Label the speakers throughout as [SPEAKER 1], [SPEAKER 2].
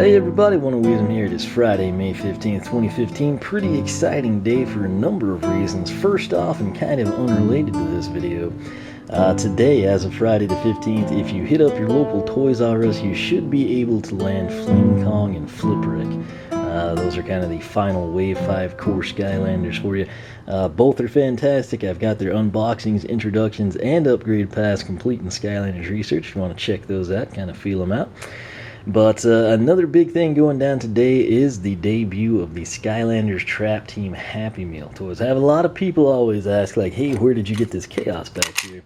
[SPEAKER 1] Hey everybody, Wisdom here. It is Friday, May 15th, 2015. Pretty exciting day for a number of reasons. First off, and kind of unrelated to this video, today, as of Friday the 15th, if you hit up your local Toys R Us, you should be able to land Fling Kong and Flipwreck. Those are kind of the final Wave 5 core Skylanders for you. Both are fantastic. I've got their unboxings, introductions, and upgrade paths complete in Skylanders research. If you want to check those out, kind of feel them out. But another big thing going down today is the debut of the Skylanders Trap Team Happy Meal toys. I have a lot of people always ask, like, hey, where did you get this chaos back here?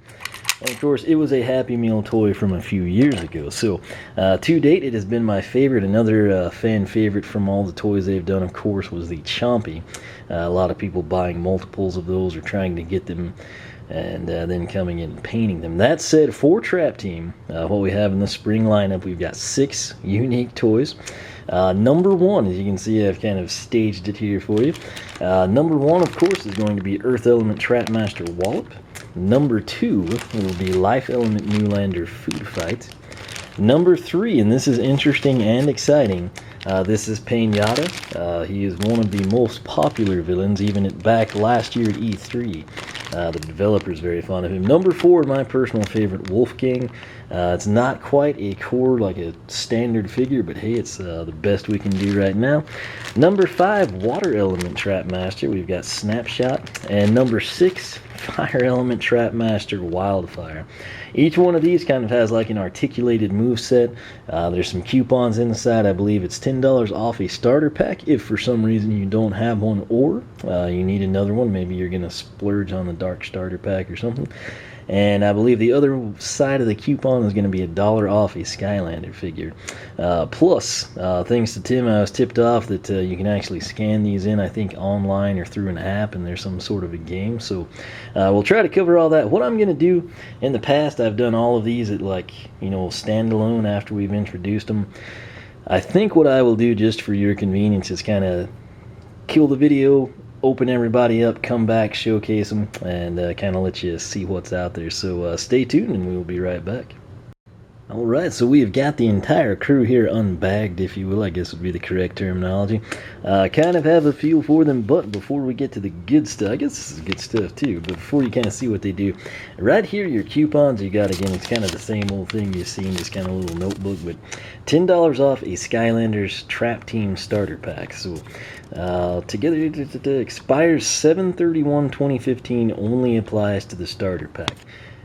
[SPEAKER 1] And of course, it was a Happy Meal toy from a few years ago. So, to date, it has been my favorite. Another fan favorite from all the toys they've done, of course, was the Chompy. A lot of people buying multiples of those or trying to get them and then coming in and painting them. That said, for Trap Team, what we have in the spring lineup, we've got 6 unique toys. Number 1, as you can see, I've kind of staged it here for you. Number 1, of course, is going to be Earth Element Trapmaster Wallop. Number 2 will be Life Element Newlander Food Fight. Number 3, and this is interesting and exciting, this is Pain-Yatta. He is one of the most popular villains, even back last year at E3. The developer's very fond of him. Number 4, my personal favorite, Wolfgang. It's not quite a core, like a standard figure, but hey, it's the best we can do right now. Number 5, Water Element Trapmaster. We've got Snapshot. And number 6, Fire Element Trapmaster Wildfire. Each one of these kind of has like an articulated move set. There's some coupons in the side. I believe it's $10 off a starter pack if for some reason you don't have one or you need another one. Maybe you're going to splurge on the dark starter pack or something. And I believe the other side of the coupon is going to be $1 off a Skylander figure. Plus, thanks to Tim, I was tipped off that you can actually scan these in, I think, online or through an app, and there's some sort of a game. So we'll try to cover all that. What I'm going to do, in the past, I've done all of these at, like, you know, standalone after we've introduced them. I think what I will do, just for your convenience, is kind of kill the video, open everybody up, come back, showcase them, and kind of let you see what's out there. So stay tuned and we will be right back. Alright, so we have got the entire crew here unbagged, if you will, I guess would be the correct terminology. Kind of have a feel for them, but before we get to the good stuff, I guess this is good stuff too, but before you kind of see what they do, right here, your coupons you got, again, it's kind of the same old thing you've seen, just kind of a little notebook, but $10 off a Skylanders Trap Team Starter Pack. So together, it expires 7/31/2015, only applies to the starter pack.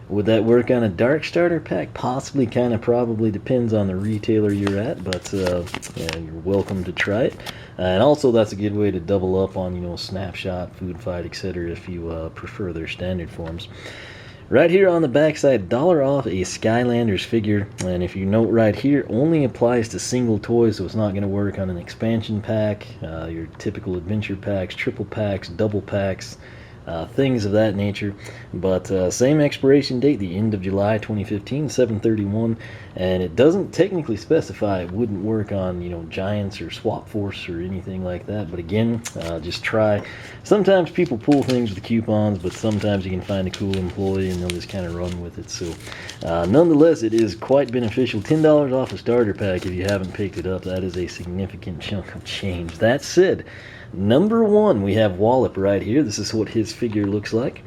[SPEAKER 1] Would that work on a dark starter pack? Possibly, kind of, probably depends on the retailer you're at, but yeah, you're welcome to try it. And also, that's a good way to double up on, you know, Snapshot, Food Fight, etc. if you prefer their standard forms. Right here on the backside, $1 off a Skylanders figure, and if you note right here, only applies to single toys, so it's not going to work on an expansion pack, your typical adventure packs, triple packs, double packs, things of that nature. But same expiration date, the end of July 2015, 7/31, and it doesn't technically specify it wouldn't work on, you know, Giants or Swap Force or anything like that. But again, just try. Sometimes people pull things with coupons, but sometimes you can find a cool employee and they'll just kind of run with it. So nonetheless, it is quite beneficial. $10 off a starter pack if you haven't picked it up. That is a significant chunk of change. That said, number 1, we have Wallop right here. This is what his figure looks like.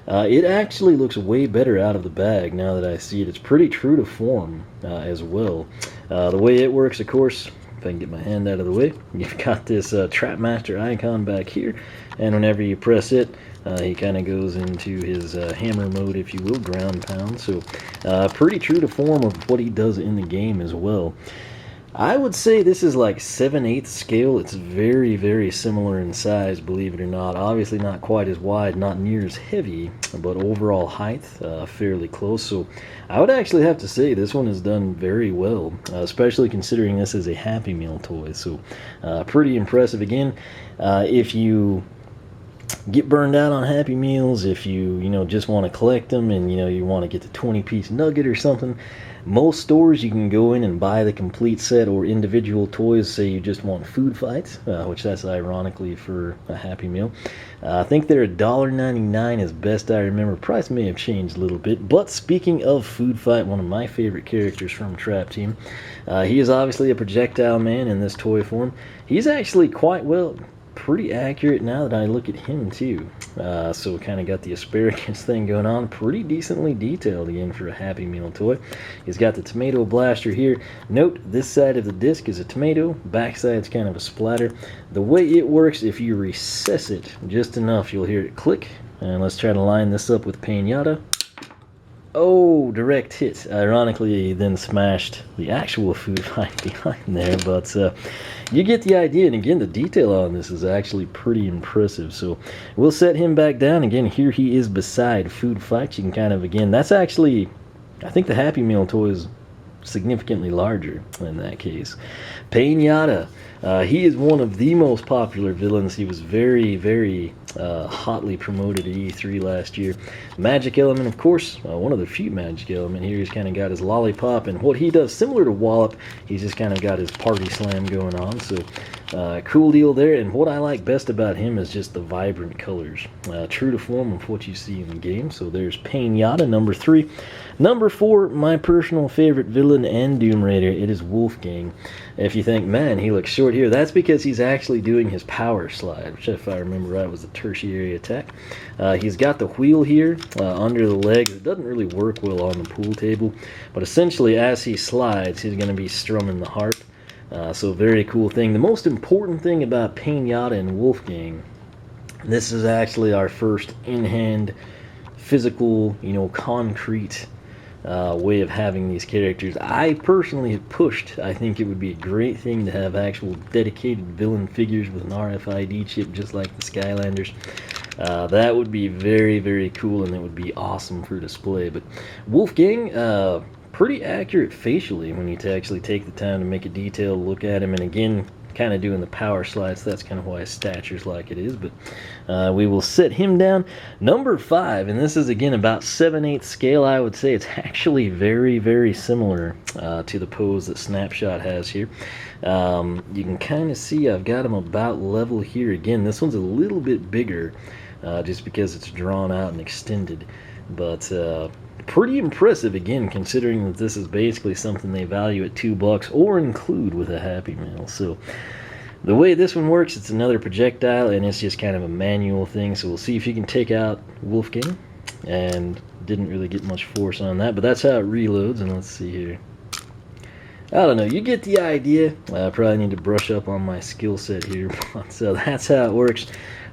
[SPEAKER 1] It actually looks way better out of the bag now that I see it. It's pretty true to form as well. The way it works, of course, if I can get my hand out of the way, you've got this Trapmaster icon back here, and whenever you press it, he kind of goes into his hammer mode, if you will, ground pound. So pretty true to form of what he does in the game as well. I would say this is like 7/8 scale. It's very, very similar in size, believe it or not. Obviously not quite as wide, not near as heavy, but overall height, fairly close. So I would actually have to say this one is done very well, especially considering this is a Happy Meal toy. So pretty impressive. Again, if you get burned out on Happy Meals, if you just want to collect them and you want to get the 20-piece nugget or something, most stores you can go in and buy the complete set or individual toys. Say you just want food fights, which that's ironically for a Happy Meal. I think they're $1.99 as best I remember. Price may have changed a little bit. But speaking of food fight, one of my favorite characters from Trap Team, he is obviously a projectile man in this toy form. He's actually pretty accurate now that I look at him too. So kind of got the asparagus thing going on. Pretty decently detailed again for a Happy Meal toy. He's got the tomato blaster here. Note, this side of the disc is a tomato, back side's kind of a splatter. The way it works, if you recess it just enough, you'll hear it click. And let's try to line this up with Pain-Yatta. Oh, direct hit. Ironically, he then smashed the actual food fight behind there, but you get the idea. And again, the detail on this is actually pretty impressive. So we'll set him back down. Again, here he is beside food fight. You can kind of, again, that's actually, I think the Happy Meal toy is significantly larger in that case. Pain-Yatta. He is one of the most popular villains. He was very, very hotly promoted at E3 last year. Magic element, of course, one of the few magic element here. He's kind of got his lollipop, and what he does, similar to Wallop, he's just kind of got his party slam going on. So cool deal there. And what I like best about him is just the vibrant colors, true to form of what you see in the game. So there's Pain-Yatta, number 3. Number 4, my personal favorite villain and Doom Raider, it is Wolfgang. If you think, man, he looks short here, that's because he's actually doing his power slide, which, if I remember right, was the tertiary attack. He's got the wheel here under the legs. It doesn't really work well on the pool table, but essentially as he slides, he's going to be strumming the harp. So very cool thing. The most important thing about Pain-Yatta and Wolfgang, this is actually our first in-hand physical, concrete way of having these characters. I personally have pushed. I think it would be a great thing to have actual dedicated villain figures with an RFID chip, just like the Skylanders. That would be very, very cool, and it would be awesome for display. But Wolfgang, pretty accurate facially when you actually take the time to make a detailed look at him. And again, kind of doing the power slides, that's kind of why his stature's like it is. But we will set him down. Number 5, and this is again about 7/8 scale. I would say it's actually very, very similar to the pose that Snapshot has here. You can kind of see I've got him about level here. Again, this one's a little bit bigger just because it's drawn out and extended, but pretty impressive again, considering that this is basically something they value at $2 or include with a Happy Meal. So the way this one works, it's another projectile, and it's just kind of a manual thing. So we'll see if you can take out Wolfgang, and didn't really get much force on that, but that's how it reloads. And let's see here, I don't know, you get the idea. I probably need to brush up on my skill set here. So that's how it works.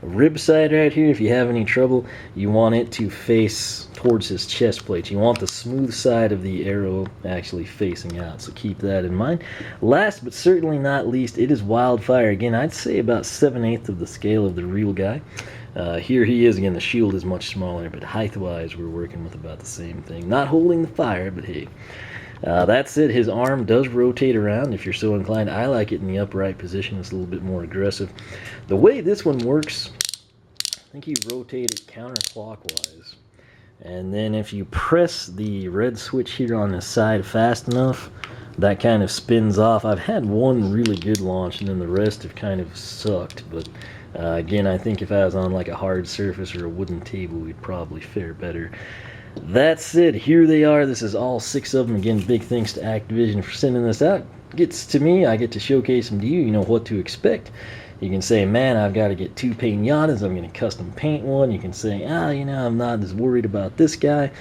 [SPEAKER 1] Rib side right here, if you have any trouble, you want it to face towards his chest plate. You want the smooth side of the arrow actually facing out, so keep that in mind. Last but certainly not least, it is Wildfire. Again, I'd say about 7/8 of the scale of the real guy. Here he is. Again, the shield is much smaller, but height-wise, we're working with about the same thing. Not holding the fire, but hey. That's it. His arm does rotate around if you're so inclined. I like it in the upright position. It's a little bit more aggressive. The way this one works, I think you rotate it counterclockwise. And then if you press the red switch here on the side fast enough, that kind of spins off. I've had one really good launch, and then the rest have kind of sucked. But again, I think if I was on like a hard surface or a wooden table, we'd probably fare better. That's it. Here they are. This is all 6 of them. Again, big thanks to Activision for sending this out. Gets to me. I get to showcase them to you. You know what to expect. You can say, man, I've got to get 2 Pain-Yattas. I'm going to custom paint one. You can say, I'm not as worried about this guy. I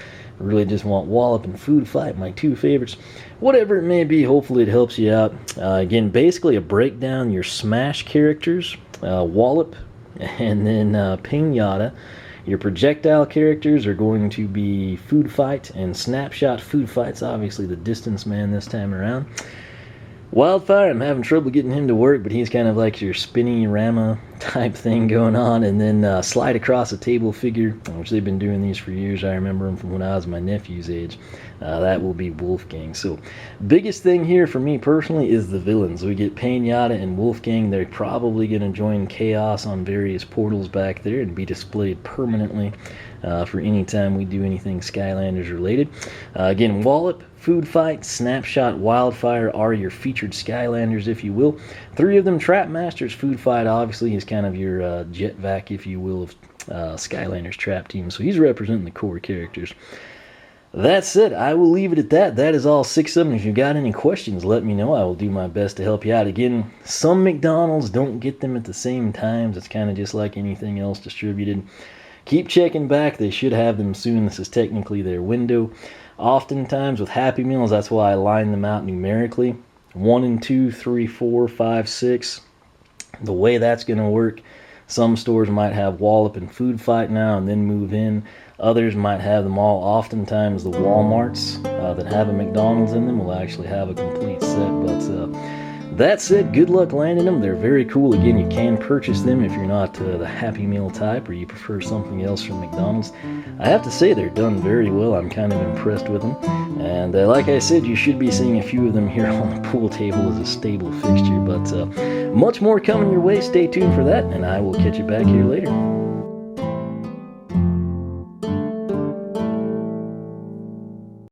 [SPEAKER 1] really just want Wallop and Food Fight, my 2 favorites. Whatever it may be, hopefully it helps you out. Again, basically a breakdown, your Smash characters, Wallop, and then Pain-Yatta. Your projectile characters are going to be Food Fight and Snapshot. Food Fight's obviously the distance man this time around. Wildfire, I'm having trouble getting him to work, but he's kind of like your spinny Rama type thing going on, and then slide across a table figure, which they've been doing these for years. I remember them from when I was my nephew's age. That will be Wolfgang. So biggest thing here for me personally is the villains. We get Pain-Yatta and Wolfgang. They're probably going to join Chaos on various portals back there and be displayed permanently for any time we do anything Skylanders related. Again, Wallop, Food Fight, Snapshot, Wildfire are your featured Skylanders, if you will. 3 of them Trap Masters. Food Fight obviously is kind of your jet vac, if you will, of Skylanders Trap Team. So he's representing the core characters. That's it. I will leave it at that. That is all 6 of them. If you got any questions, let me know. I will do my best to help you out. Again, some McDonald's don't get them at the same times. It's kind of just like anything else distributed. Keep checking back. They should have them soon. This is technically their window. Oftentimes with Happy Meals, that's why I line them out numerically. 1 and 2, 3, 4, 5, 6. The way that's going to work, some stores might have Wallop and Food Fight now and then move in. Others might have them all. Oftentimes the Walmarts that have a McDonald's in them will actually have a complete set. But that's it. Good luck landing them. They're very cool. Again, you can purchase them if you're not the Happy Meal type or you prefer something else from McDonald's. I have to say they're done very well. I'm kind of impressed with them. And like I said, you should be seeing a few of them here on the pool table as a stable fixture. But much more coming your way. Stay tuned for that, and I will catch you back here later.